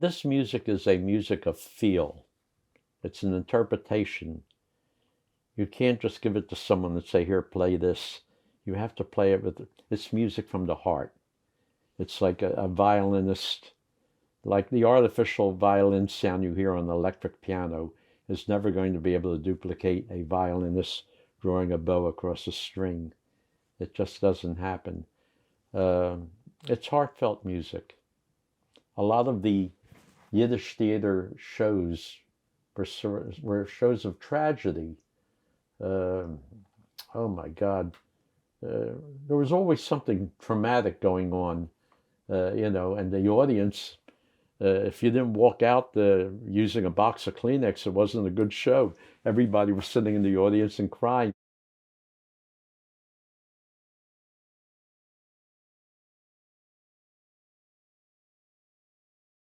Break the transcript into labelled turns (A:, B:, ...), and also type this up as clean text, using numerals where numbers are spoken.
A: This music is a music of feel. It's an interpretation. You can't just give it to someone and say, here, play this. You have to play it with, it's music from the heart. It's like a violinist, like the artificial violin sound you hear on the electric piano is never going to be able to duplicate a violinist drawing a bow across a string. It just doesn't happen. It's heartfelt music. A lot of the Yiddish theater shows were shows of tragedy. Oh my God. There was always something traumatic going on, and the audience, if you didn't walk out using a box of Kleenex, it wasn't a good show. Everybody was sitting in the audience and crying.